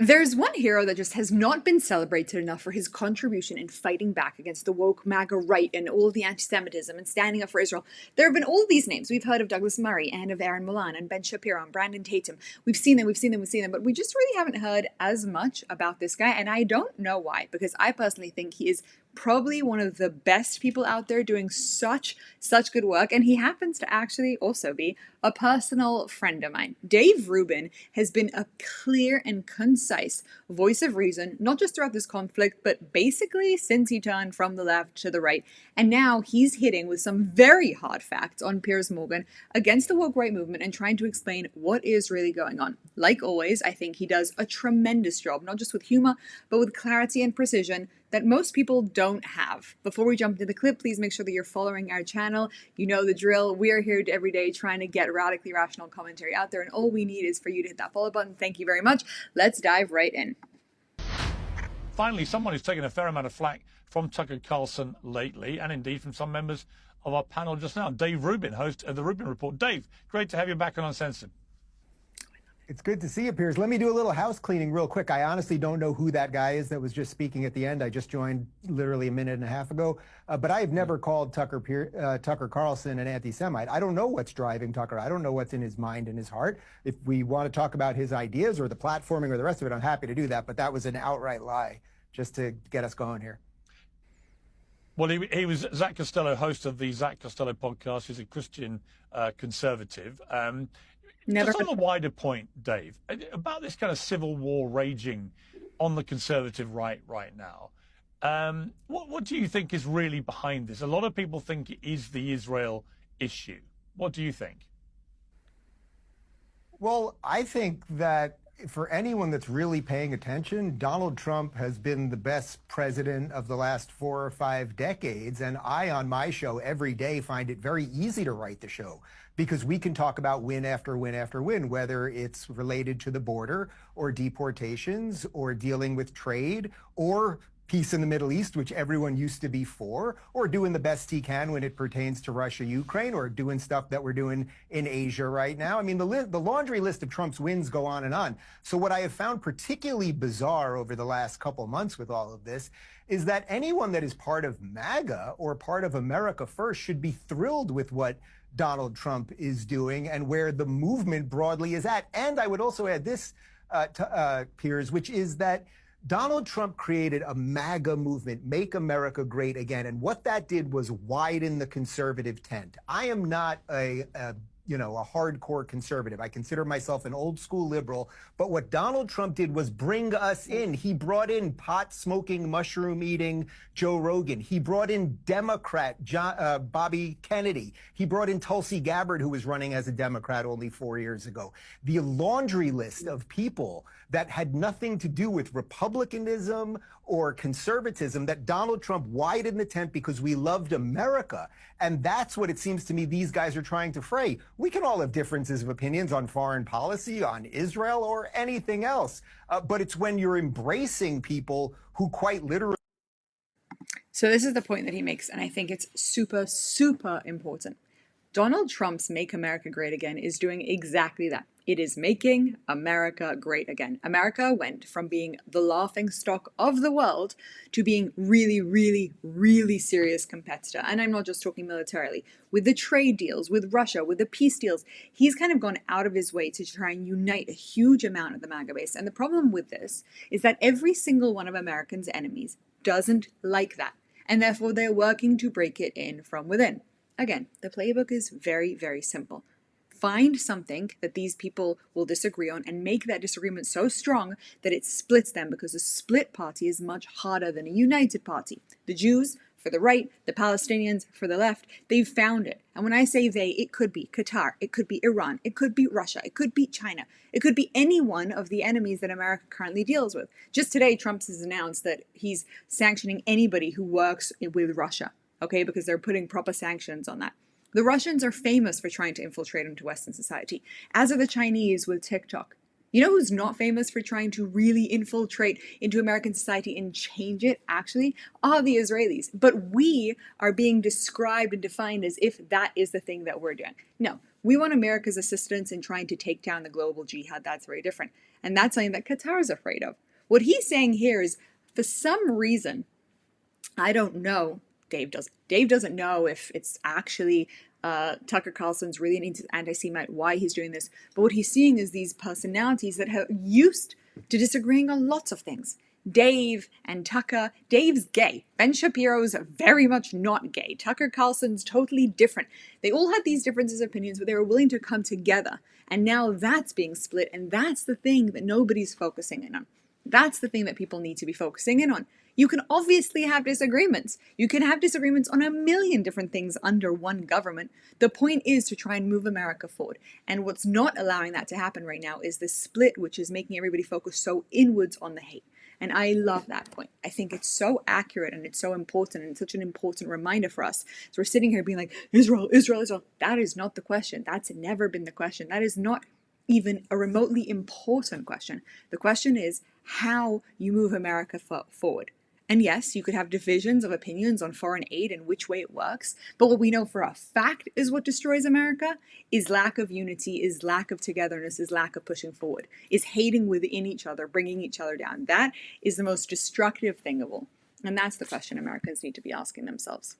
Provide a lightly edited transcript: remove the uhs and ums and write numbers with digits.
There's one hero that just has not been celebrated enough for his contribution in fighting back against the woke MAGA right and all of the anti-Semitism and standing up for Israel. There have been all of these names. We've heard of Douglas Murray and of Aaron Milan and Ben Shapiro and Brandon Tatum. We've seen them, but we just really haven't heard as much about this guy, and I don't know why, because I personally think he is probably one of the best people out there doing such good work, and he happens to actually also be a personal friend of mine. Dave Rubin has been a clear and concise voice of reason, not just throughout this conflict, but basically since he turned from the left to the right. And now he's hitting with some very hard facts on Piers Morgan against the woke right movement and trying to explain what is really going on. Like always, I think he does a tremendous job, not just with humor, but with clarity and precision that most people don't have. Before we jump into the clip, please make sure that you're following our channel. You know the drill. We are here every day trying to get radically rational commentary out there, and all we need is for you to hit that follow button. Thank you very much. Let's dive right in. Finally, someone who's taken a fair amount of flack from Tucker Carlson lately, and indeed from some members of our panel just now, Dave Rubin, host of the Rubin Report. Dave, great to have you back on Uncensored. It's good to see you, Piers. Let me do a little house cleaning real quick. I honestly don't know who that guy is that was just speaking at the end. I just joined literally a minute and a half ago. But I have never called Tucker Carlson an anti-Semite. I don't know what's driving Tucker. I don't know what's in his mind and his heart. If we want to talk about his ideas or the platforming or the rest of it, I'm happy to do that. But that was an outright lie just to get us going here. Well, he was Zach Costello, host of the Zach Costello podcast. He's a Christian conservative. Just on a wider point, Dave, about this kind of civil war raging on the conservative right now, what do you think is really behind this? A lot of people think it is the Israel issue. What do you think? Well, I think that for anyone that's really paying attention, Donald Trump has been the best president of the last 4 or 5 decades. And I, on my show every day, find it very easy to write the show because we can talk about win after win after win, whether it's related to the border or deportations or dealing with trade or peace in the Middle East, which everyone used to be for, or doing the best he can when it pertains to Russia, Ukraine, or doing stuff that we're doing in Asia right now. I mean, the laundry list of Trump's wins go on and on. So what I have found particularly bizarre over the last couple months with all of this is that anyone that is part of MAGA or part of America First should be thrilled with what Donald Trump is doing and where the movement broadly is at. And I would also add this, Piers, which is that Donald Trump created a MAGA movement, Make America Great Again. And what that did was widen the conservative tent. I am not a hardcore conservative. I consider myself an old school liberal. But what Donald Trump did was bring us in. He brought in pot smoking, mushroom eating Joe Rogan. He brought in Democrat Bobby Kennedy. He brought in Tulsi Gabbard, who was running as a Democrat only 4 years ago. The laundry list of people that had nothing to do with republicanism or conservatism, that Donald Trump widened the tent because we loved America. And that's what it seems to me these guys are trying to fray. We can all have differences of opinions on foreign policy, on Israel, or anything else. But it's when you're embracing people who quite literally. So this is the point that he makes, and I think it's super important. Donald Trump's Make America Great Again is doing exactly that. It is making America great again. America went from being the laughing stock of the world to being really serious competitor. And I'm not just talking militarily. With the trade deals, with Russia, with the peace deals, he's kind of gone out of his way to try and unite a huge amount of the MAGA base. And the problem with this is that every single one of Americans' enemies doesn't like that. And therefore they're working to break it in from within. Again, the playbook is very simple. Find something that these people will disagree on and make that disagreement so strong that it splits them, because a split party is much harder than a united party. The Jews for the right, the Palestinians for the left, they've found it. And when I say they, it could be Qatar, it could be Iran, it could be Russia, it could be China, it could be any one of the enemies that America currently deals with. Just today, Trump has announced that he's sanctioning anybody who works with Russia, okay, because they're putting proper sanctions on that. The Russians are famous for trying to infiltrate into Western society, as are the Chinese with TikTok. You know who's not famous for trying to really infiltrate into American society and change it, actually? Are the Israelis. But we are being described and defined as if that is the thing that we're doing. No, We want America's assistance in trying to take down the global jihad. That's very different. And that's something that Qatar is afraid of. What he's saying here is, for some reason, I don't know, Dave doesn't know if it's actually Tucker Carlson's really an anti-Semite, why he's doing this. But what he's seeing is these personalities that are used to disagreeing on lots of things. Dave and Tucker. Dave's gay. Ben Shapiro's very much not gay. Tucker Carlson's totally different. They all had these differences of opinions, but they were willing to come together. And now that's being split, and that's the thing that nobody's focusing in on. That's the thing that people need to be focusing in on. You can obviously have disagreements. You can have disagreements on a million different things under one government. The point is to try and move America forward. And what's not allowing that to happen right now is this split, which is making everybody focus so inwards on the hate. And I love that point. I think it's so accurate and it's so important and such an important reminder for us. So we're sitting here being like, Israel, Israel, Israel. That is not the question. That's never been the question. That is not even a remotely important question. The question is how you move America forward. And yes, you could have divisions of opinions on foreign aid and which way it works. But what we know for a fact is what destroys America is lack of unity, is lack of togetherness, is lack of pushing forward, is hating within each other, bringing each other down. That is the most destructive thing of all. And that's the question Americans need to be asking themselves.